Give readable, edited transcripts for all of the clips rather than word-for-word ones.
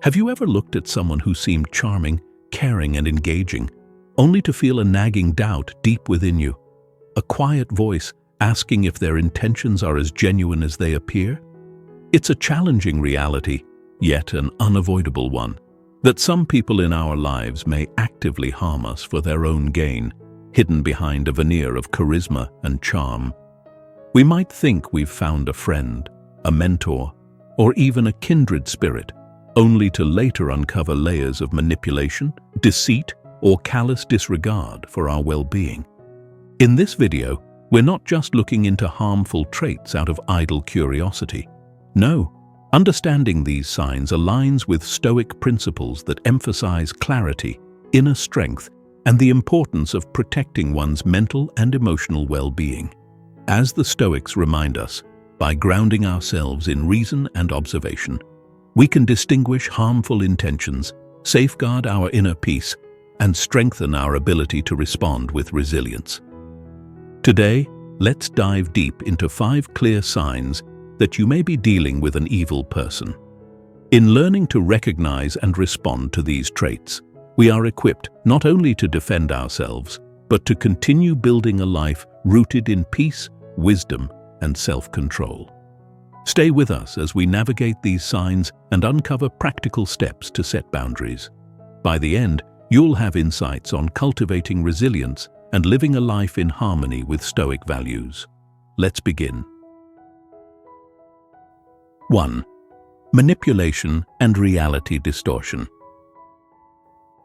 Have you ever looked at someone who seemed charming, caring, and engaging, only to feel a nagging doubt deep within you? A quiet voice asking if their intentions are as genuine as they appear? It's a challenging reality, yet an unavoidable one, that some people in our lives may actively harm us for their own gain, hidden behind a veneer of charisma and charm. We might think we've found a friend, a mentor, or even a kindred spirit, only to later uncover layers of manipulation, deceit, or callous disregard for our well-being. In this video, we're not just looking into harmful traits out of idle curiosity. No, understanding these signs aligns with Stoic principles that emphasize clarity, inner strength, and the importance of protecting one's mental and emotional well-being. As the Stoics remind us, by grounding ourselves in reason and observation, we can distinguish harmful intentions, safeguard our inner peace, and strengthen our ability to respond with resilience. Today, let's dive deep into 5 clear signs that you may be dealing with an evil person. In learning to recognize and respond to these traits, we are equipped not only to defend ourselves, but to continue building a life rooted in peace, wisdom, and self-control. Stay with us as we navigate these signs and uncover practical steps to set boundaries. By the end, you'll have insights on cultivating resilience and living a life in harmony with Stoic values. Let's begin. 1. Manipulation and reality distortion.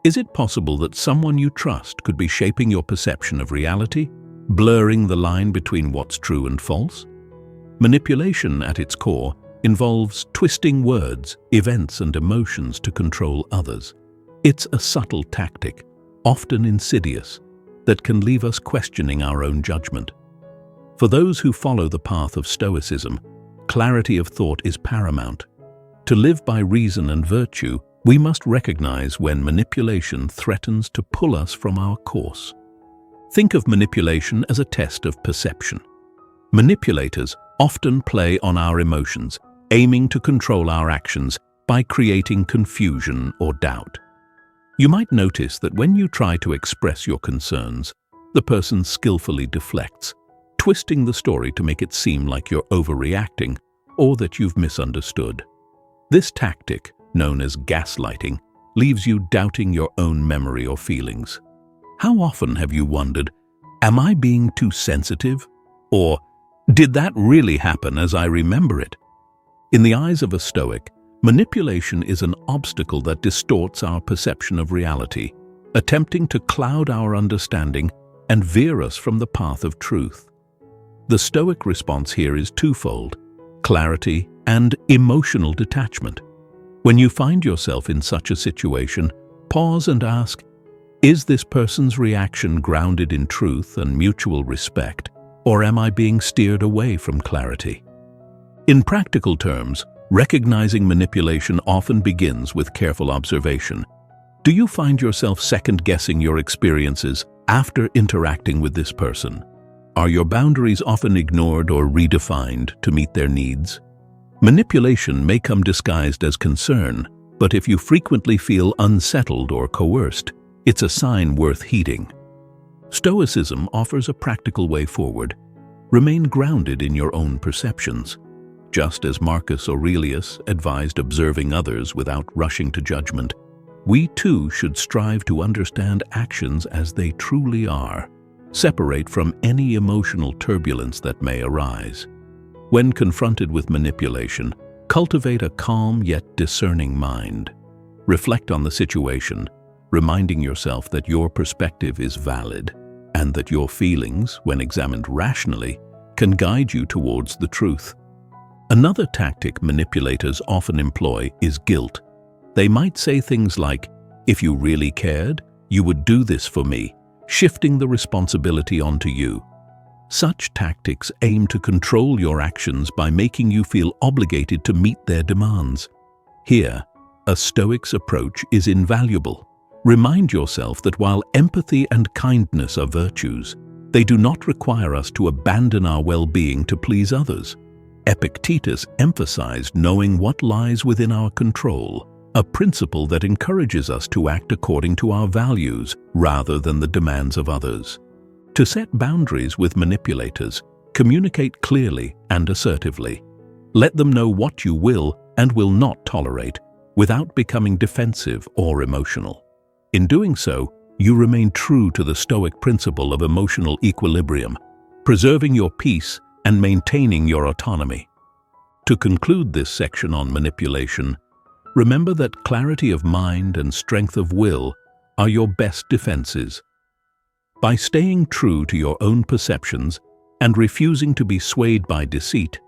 Is it possible that someone you trust could be shaping your perception of reality, blurring the line between what's true and false? Manipulation, at its core, involves twisting words, events, and emotions to control others. It's a subtle tactic, often insidious, that can leave us questioning our own judgment. For those who follow the path of Stoicism, clarity of thought is paramount. To live by reason and virtue, we must recognize when manipulation threatens to pull us from our course. Think of manipulation as a test of perception. Manipulators often play on our emotions, aiming to control our actions by creating confusion or doubt. You might notice that when you try to express your concerns, the person skillfully deflects, twisting the story to make it seem like you're overreacting or that you've misunderstood. This tactic, known as gaslighting, leaves you doubting your own memory or feelings. How often have you wondered, am I being too sensitive? Or, did that really happen as I remember it? In the eyes of a Stoic, manipulation is an obstacle that distorts our perception of reality, attempting to cloud our understanding and veer us from the path of truth. The Stoic response here is twofold: clarity and emotional detachment. When you find yourself in such a situation, pause and ask, is this person's reaction grounded in truth and mutual respect, or am I being steered away from clarity? In practical terms, recognizing manipulation often begins with careful observation. Do you find yourself second-guessing your experiences after interacting with this person? Are your boundaries often ignored or redefined to meet their needs? Manipulation may come disguised as concern, but if you frequently feel unsettled or coerced, it's a sign worth heeding. Stoicism offers a practical way forward. Remain grounded in your own perceptions. Just as Marcus Aurelius advised observing others without rushing to judgment, we too should strive to understand actions as they truly are, separate from any emotional turbulence that may arise. When confronted with manipulation, cultivate a calm yet discerning mind. Reflect on the situation, reminding yourself that your perspective is valid and that your feelings, when examined rationally, can guide you towards the truth. Another tactic manipulators often employ is guilt. They might say things like, "If you really cared, you would do this for me," shifting the responsibility onto you. Such tactics aim to control your actions by making you feel obligated to meet their demands. Here, a Stoic's approach is invaluable. Remind yourself that while empathy and kindness are virtues, they do not require us to abandon our well-being to please others. Epictetus emphasized knowing what lies within our control, a principle that encourages us to act according to our values rather than the demands of others. To set boundaries with manipulators, communicate clearly and assertively. Let them know what you will and will not tolerate without becoming defensive or emotional. In doing so, you remain true to the Stoic principle of emotional equilibrium, preserving your peace and maintaining your autonomy. To conclude this section on manipulation, remember that clarity of mind and strength of will are your best defenses. By staying true to your own perceptions and refusing to be swayed by deceit,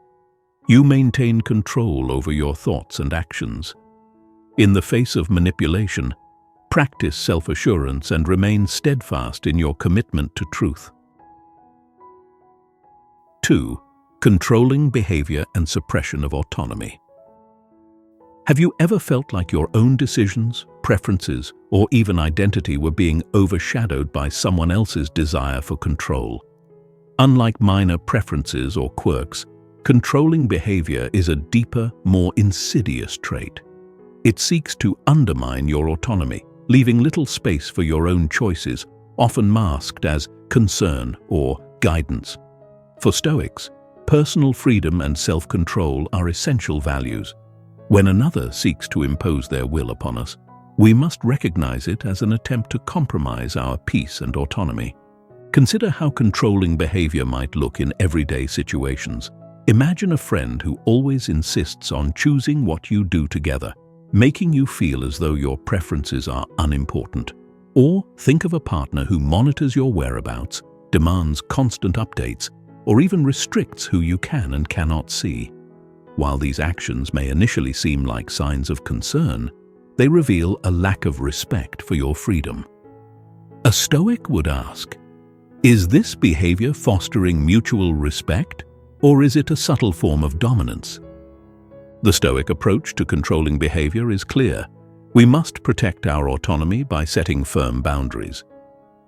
you maintain control over your thoughts and actions. In the face of manipulation, practice self-assurance and remain steadfast in your commitment to truth. 2. Controlling behavior and suppression of autonomy. Have you ever felt like your own decisions, preferences, or even identity were being overshadowed by someone else's desire for control? Unlike minor preferences or quirks, controlling behavior is a deeper, more insidious trait. It seeks to undermine your autonomy, leaving little space for your own choices, often masked as concern or guidance. For Stoics, personal freedom and self-control are essential values. When another seeks to impose their will upon us, we must recognize it as an attempt to compromise our peace and autonomy. Consider how controlling behavior might look in everyday situations. Imagine a friend who always insists on choosing what you do together, making you feel as though your preferences are unimportant. Or think of a partner who monitors your whereabouts, demands constant updates, or even restricts who you can and cannot see. While these actions may initially seem like signs of concern, they reveal a lack of respect for your freedom. A Stoic would ask, is this behavior fostering mutual respect, or is it a subtle form of dominance? The Stoic approach to controlling behavior is clear. We must protect our autonomy by setting firm boundaries.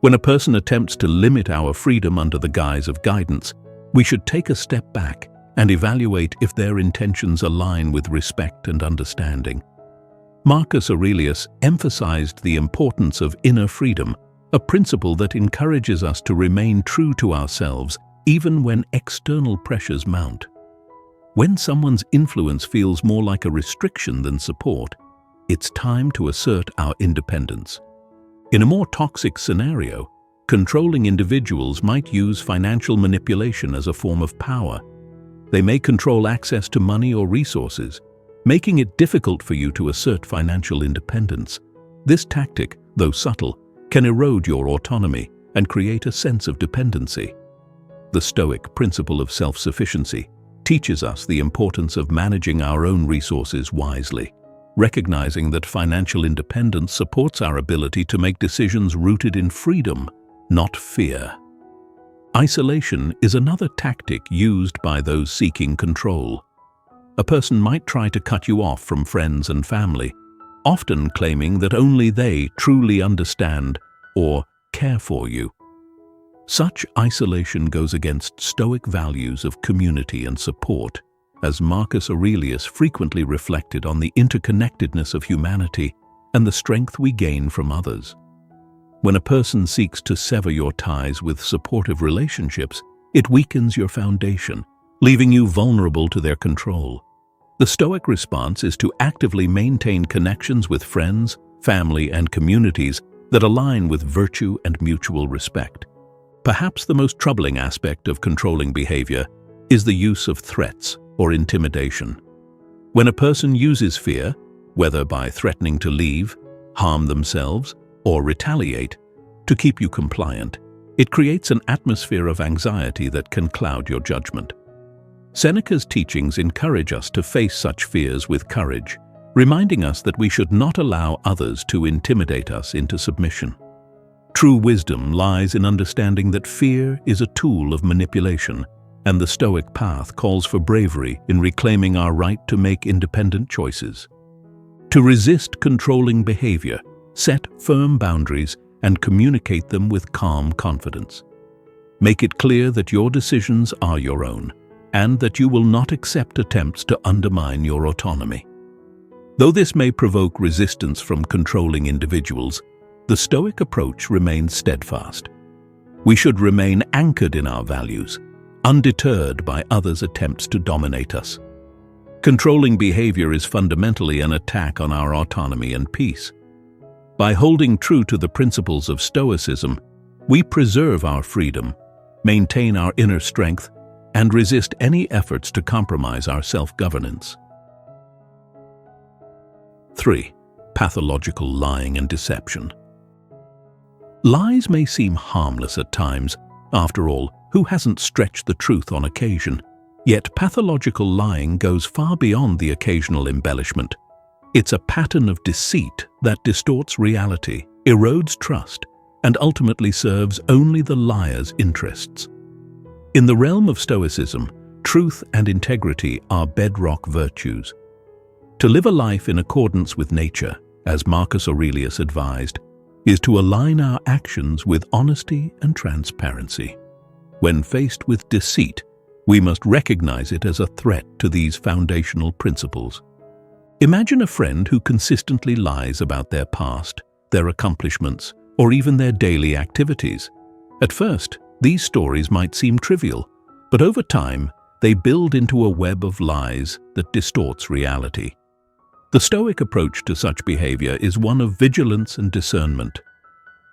When a person attempts to limit our freedom under the guise of guidance, we should take a step back and evaluate if their intentions align with respect and understanding. Marcus Aurelius emphasized the importance of inner freedom, a principle that encourages us to remain true to ourselves even when external pressures mount. When someone's influence feels more like a restriction than support, it's time to assert our independence. In a more toxic scenario, controlling individuals might use financial manipulation as a form of power. They may control access to money or resources, making it difficult for you to assert financial independence. This tactic, though subtle, can erode your autonomy and create a sense of dependency. The Stoic principle of self-sufficiency teaches us the importance of managing our own resources wisely, recognizing that financial independence supports our ability to make decisions rooted in freedom, not fear. Isolation is another tactic used by those seeking control. A person might try to cut you off from friends and family, often claiming that only they truly understand or care for you. Such isolation goes against Stoic values of community and support, as Marcus Aurelius frequently reflected on the interconnectedness of humanity and the strength we gain from others. When a person seeks to sever your ties with supportive relationships, it weakens your foundation, leaving you vulnerable to their control. The Stoic response is to actively maintain connections with friends, family, and communities that align with virtue and mutual respect. Perhaps the most troubling aspect of controlling behavior is the use of threats or intimidation. When a person uses fear, whether by threatening to leave, harm themselves, or retaliate, to keep you compliant, it creates an atmosphere of anxiety that can cloud your judgment. Seneca's teachings encourage us to face such fears with courage, reminding us that we should not allow others to intimidate us into submission. True wisdom lies in understanding that fear is a tool of manipulation, and the Stoic path calls for bravery in reclaiming our right to make independent choices. To resist controlling behavior, set firm boundaries and communicate them with calm confidence. Make it clear that your decisions are your own, and that you will not accept attempts to undermine your autonomy. Though this may provoke resistance from controlling individuals, the Stoic approach remains steadfast. We should remain anchored in our values, undeterred by others' attempts to dominate us. Controlling behavior is fundamentally an attack on our autonomy and peace. By holding true to the principles of Stoicism, we preserve our freedom, maintain our inner strength, and resist any efforts to compromise our self-governance. 3. Pathological lying and deception. Lies may seem harmless at times. After all, who hasn't stretched the truth on occasion? Yet pathological lying goes far beyond the occasional embellishment. It's a pattern of deceit that distorts reality, erodes trust, and ultimately serves only the liar's interests. In the realm of Stoicism, truth and integrity are bedrock virtues. To live a life in accordance with nature, as Marcus Aurelius advised, is to align our actions with honesty and transparency. When faced with deceit, we must recognize it as a threat to these foundational principles. Imagine a friend who consistently lies about their past, their accomplishments, or even their daily activities. At first, these stories might seem trivial, but over time, they build into a web of lies that distorts reality. The Stoic approach to such behavior is one of vigilance and discernment.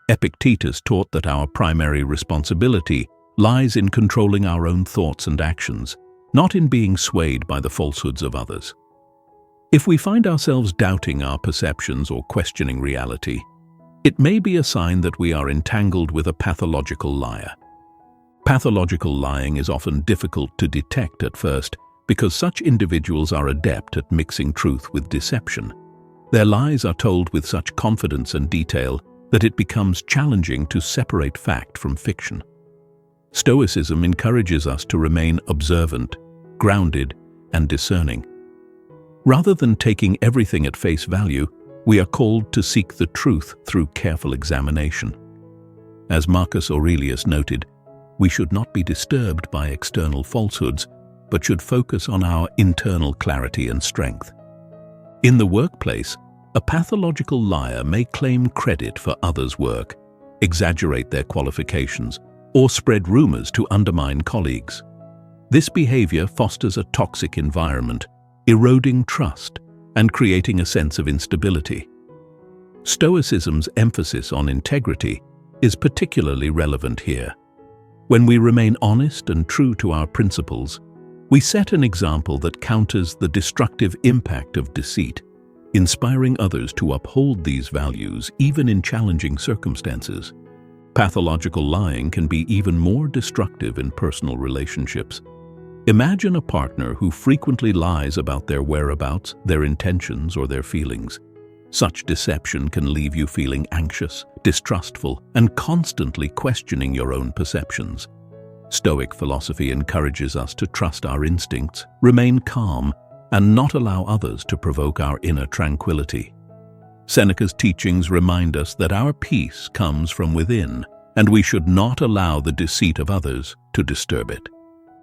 Epictetus taught that our primary responsibility lies in controlling our own thoughts and actions, not in being swayed by the falsehoods of others. If we find ourselves doubting our perceptions or questioning reality, it may be a sign that we are entangled with a pathological liar. Pathological lying is often difficult to detect at first because such individuals are adept at mixing truth with deception. Their lies are told with such confidence and detail that it becomes challenging to separate fact from fiction. Stoicism encourages us to remain observant, grounded, and discerning. Rather than taking everything at face value, we are called to seek the truth through careful examination. As Marcus Aurelius noted, we should not be disturbed by external falsehoods, but should focus on our internal clarity and strength. In the workplace, a pathological liar may claim credit for others' work, exaggerate their qualifications, or spread rumors to undermine colleagues. This behavior fosters a toxic environment, eroding trust and creating a sense of instability. Stoicism's emphasis on integrity is particularly relevant here. When we remain honest and true to our principles, we set an example that counters the destructive impact of deceit, inspiring others to uphold these values even in challenging circumstances. Pathological lying can be even more destructive in personal relationships. Imagine a partner who frequently lies about their whereabouts, their intentions, or their feelings. Such deception can leave you feeling anxious, distrustful, and constantly questioning your own perceptions. Stoic philosophy encourages us to trust our instincts, remain calm, and not allow others to provoke our inner tranquility. Seneca's teachings remind us that our peace comes from within, and we should not allow the deceit of others to disturb it.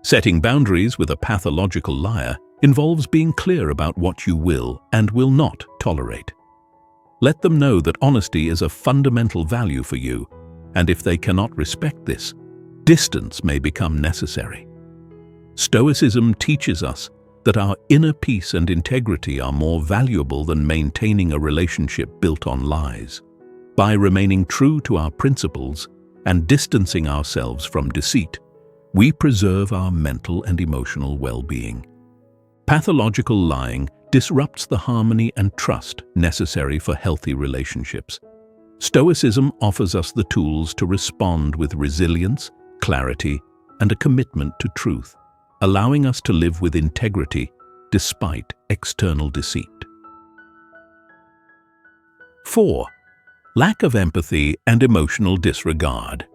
Setting boundaries with a pathological liar involves being clear about what you will and will not tolerate. Let them know that honesty is a fundamental value for you, and if they cannot respect this, distance may become necessary. Stoicism teaches us that our inner peace and integrity are more valuable than maintaining a relationship built on lies. By remaining true to our principles and distancing ourselves from deceit, we preserve our mental and emotional well-being. Pathological lying disrupts the harmony and trust necessary for healthy relationships. Stoicism offers us the tools to respond with resilience, clarity, and a commitment to truth, allowing us to live with integrity despite external deceit. 4. Lack of empathy and emotional disregard.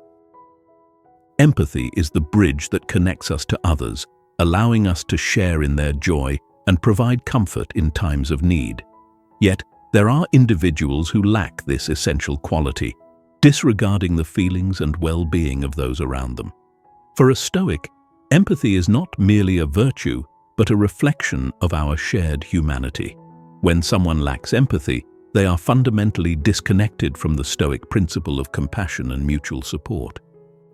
Empathy is the bridge that connects us to others, allowing us to share in their joy and provide comfort in times of need. Yet, there are individuals who lack this essential quality, disregarding the feelings and well-being of those around them. For a Stoic, empathy is not merely a virtue, but a reflection of our shared humanity. When someone lacks empathy, they are fundamentally disconnected from the Stoic principle of compassion and mutual support.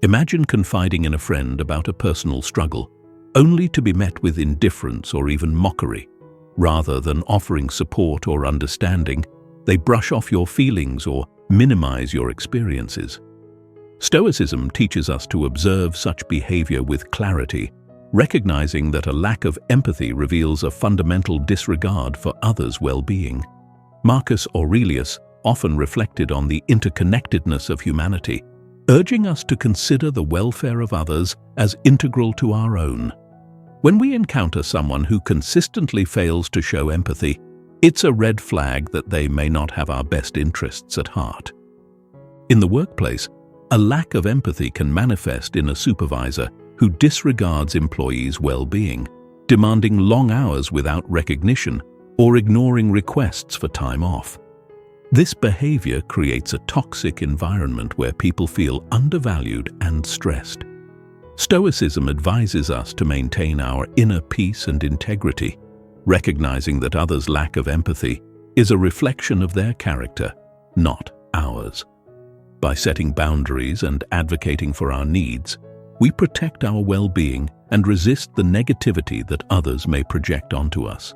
Imagine confiding in a friend about a personal struggle, only to be met with indifference or even mockery. Rather than offering support or understanding, they brush off your feelings or minimize your experiences. Stoicism teaches us to observe such behavior with clarity, recognizing that a lack of empathy reveals a fundamental disregard for others' well-being. Marcus Aurelius often reflected on the interconnectedness of humanity, urging us to consider the welfare of others as integral to our own. When we encounter someone who consistently fails to show empathy, it's a red flag that they may not have our best interests at heart. In the workplace, a lack of empathy can manifest in a supervisor who disregards employees' well-being, demanding long hours without recognition or ignoring requests for time off. This behavior creates a toxic environment where people feel undervalued and stressed. Stoicism advises us to maintain our inner peace and integrity, recognizing that others' lack of empathy is a reflection of their character, not ours. By setting boundaries and advocating for our needs, we protect our well-being and resist the negativity that others may project onto us.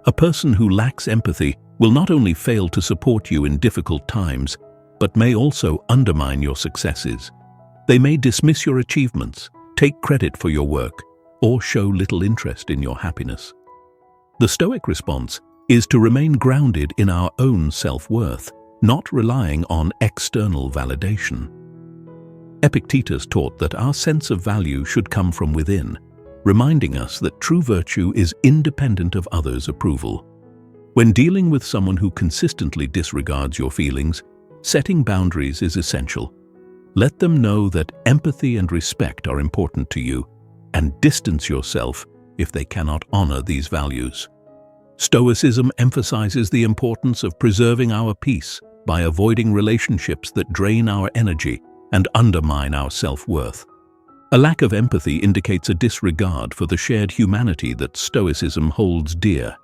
A person who lacks empathy will not only fail to support you in difficult times, but may also undermine your successes. They may dismiss your achievements, take credit for your work, or show little interest in your happiness. The Stoic response is to remain grounded in our own self-worth, not relying on external validation. Epictetus taught that our sense of value should come from within, reminding us that true virtue is independent of others' approval. When dealing with someone who consistently disregards your feelings, setting boundaries is essential. Let them know that empathy and respect are important to you, and distance yourself if they cannot honor these values. Stoicism emphasizes the importance of preserving our peace by avoiding relationships that drain our energy and undermine our self-worth. A lack of empathy indicates a disregard for the shared humanity that Stoicism holds dear.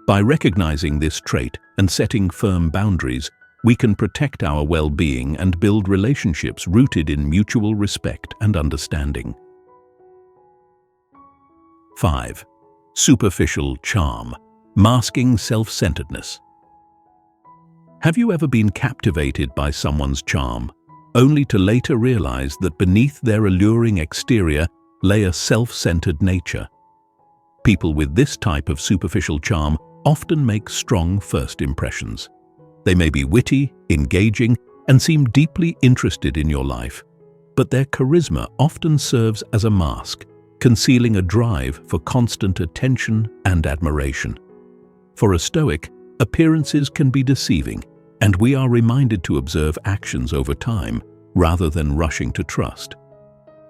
By recognizing this trait and setting firm boundaries, we can protect our well-being and build relationships rooted in mutual respect and understanding. 5. Superficial charm, masking self-centeredness. Have you ever been captivated by someone's charm, only to later realize that beneath their alluring exterior lay a self-centered nature? People with this type of superficial charm often make strong first impressions. They may be witty, engaging, and seem deeply interested in your life, but their charisma often serves as a mask, concealing a drive for constant attention and admiration. For a Stoic, appearances can be deceiving, and we are reminded to observe actions over time rather than rushing to trust.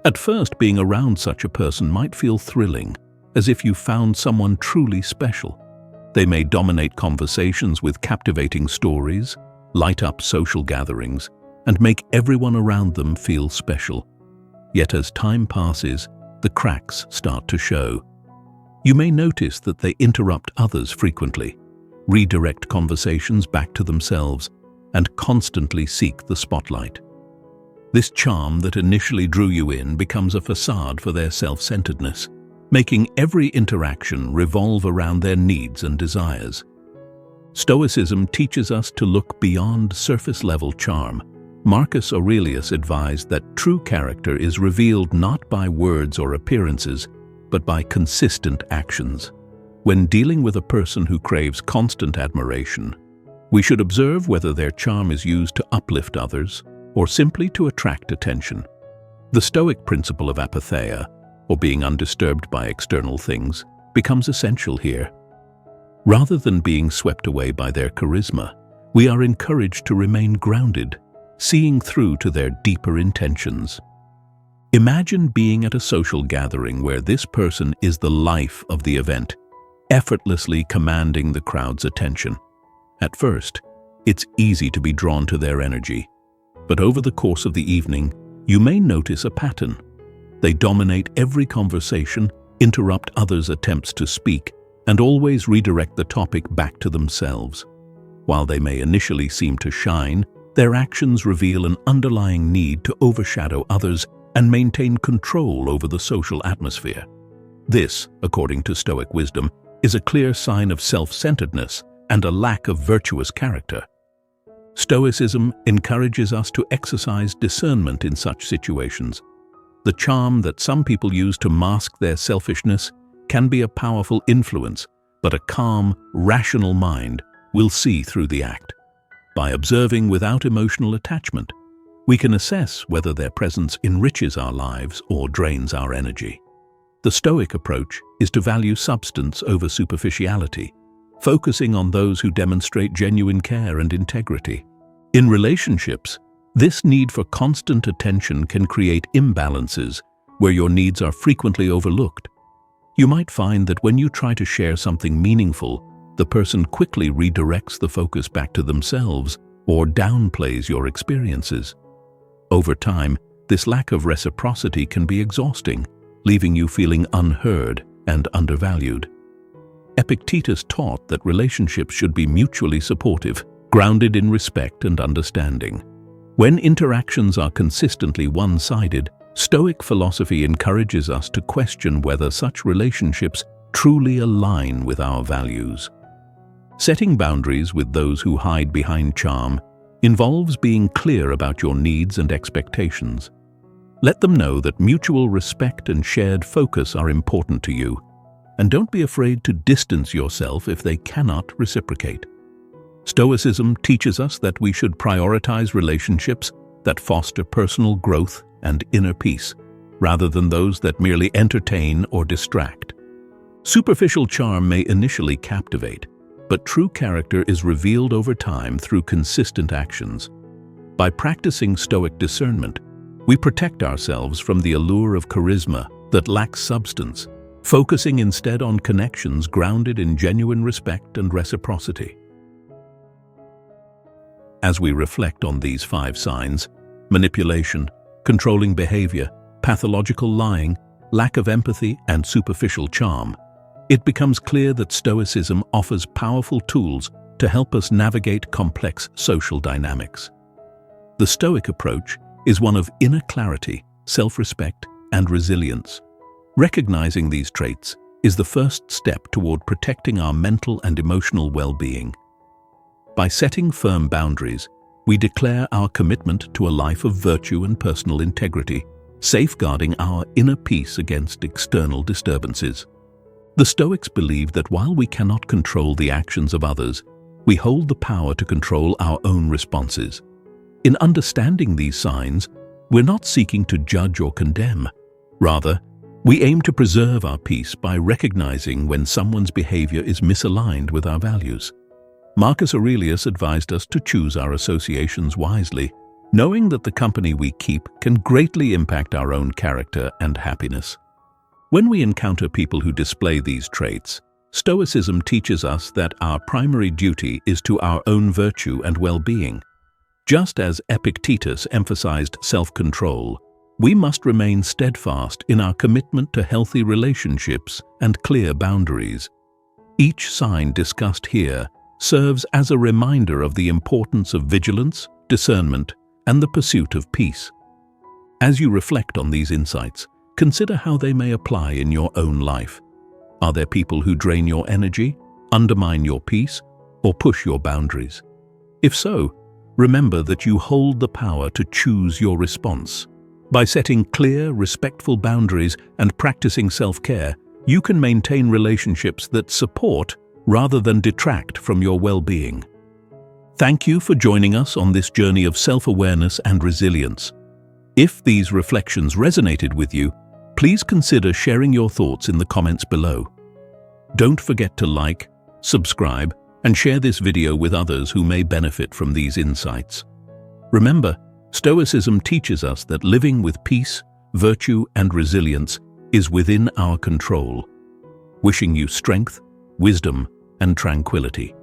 At first, being around such a person might feel thrilling, as if you found someone truly special. They may dominate conversations with captivating stories, light up social gatherings, and make everyone around them feel special. Yet as time passes, the cracks start to show. You may notice that they interrupt others frequently, redirect conversations back to themselves, and constantly seek the spotlight. This charm that initially drew you in becomes a facade for their self-centeredness, making every interaction revolve around their needs and desires. Stoicism teaches us to look beyond surface-level charm. Marcus Aurelius advised that true character is revealed not by words or appearances, but by consistent actions. When dealing with a person who craves constant admiration, we should observe whether their charm is used to uplift others or simply to attract attention. The Stoic principle of apatheia, or being undisturbed by external things, becomes essential here. Rather than being swept away by their charisma, we are encouraged to remain grounded, seeing through to their deeper intentions. Imagine being at a social gathering where this person is the life of the event, effortlessly commanding the crowd's attention. At first, it's easy to be drawn to their energy, but over the course of the evening, you may notice a pattern. They dominate every conversation, interrupt others' attempts to speak, and always redirect the topic back to themselves. While they may initially seem to shine, their actions reveal an underlying need to overshadow others and maintain control over the social atmosphere. This, according to Stoic wisdom, is a clear sign of self-centeredness and a lack of virtuous character. Stoicism encourages us to exercise discernment in such situations. The charm that some people use to mask their selfishness can be a powerful influence, but a calm, rational mind will see through the act. By observing without emotional attachment, we can assess whether their presence enriches our lives or drains our energy. The Stoic approach is to value substance over superficiality, focusing on those who demonstrate genuine care and integrity. In relationships, this need for constant attention can create imbalances where your needs are frequently overlooked. You might find that when you try to share something meaningful, the person quickly redirects the focus back to themselves or downplays your experiences. Over time, this lack of reciprocity can be exhausting, leaving you feeling unheard and undervalued. Epictetus taught that relationships should be mutually supportive, grounded in respect and understanding. When interactions are consistently one-sided, Stoic philosophy encourages us to question whether such relationships truly align with our values. Setting boundaries with those who hide behind charm involves being clear about your needs and expectations. Let them know that mutual respect and shared focus are important to you, and don't be afraid to distance yourself if they cannot reciprocate. Stoicism teaches us that we should prioritize relationships that foster personal growth and inner peace, rather than those that merely entertain or distract. Superficial charm may initially captivate, but true character is revealed over time through consistent actions. By practicing Stoic discernment, we protect ourselves from the allure of charisma that lacks substance, focusing instead on connections grounded in genuine respect and reciprocity. As we reflect on these 5 signs, manipulation, controlling behavior, pathological lying, lack of empathy, and superficial charm, it becomes clear that Stoicism offers powerful tools to help us navigate complex social dynamics. The Stoic approach is one of inner clarity, self-respect, and resilience. Recognizing these traits is the first step toward protecting our mental and emotional well-being. By setting firm boundaries, we declare our commitment to a life of virtue and personal integrity, safeguarding our inner peace against external disturbances. The Stoics believe that while we cannot control the actions of others, we hold the power to control our own responses. In understanding these signs, we're not seeking to judge or condemn. Rather, we aim to preserve our peace by recognizing when someone's behavior is misaligned with our values. Marcus Aurelius advised us to choose our associations wisely, knowing that the company we keep can greatly impact our own character and happiness. When we encounter people who display these traits, Stoicism teaches us that our primary duty is to our own virtue and well-being. Just as Epictetus emphasized self-control, we must remain steadfast in our commitment to healthy relationships and clear boundaries. Each sign discussed here serves as a reminder of the importance of vigilance, discernment, and the pursuit of peace. As you reflect on these insights, consider how they may apply in your own life. Are there people who drain your energy, undermine your peace, or push your boundaries? If so, remember that you hold the power to choose your response. By setting clear, respectful boundaries and practicing self-care, you can maintain relationships that support rather than detract from your well-being. Thank you for joining us on this journey of self-awareness and resilience. If these reflections resonated with you, please consider sharing your thoughts in the comments below. Don't forget to like, subscribe, and share this video with others who may benefit from these insights. Remember, Stoicism teaches us that living with peace, virtue, and resilience is within our control. Wishing you strength, wisdom, and tranquility.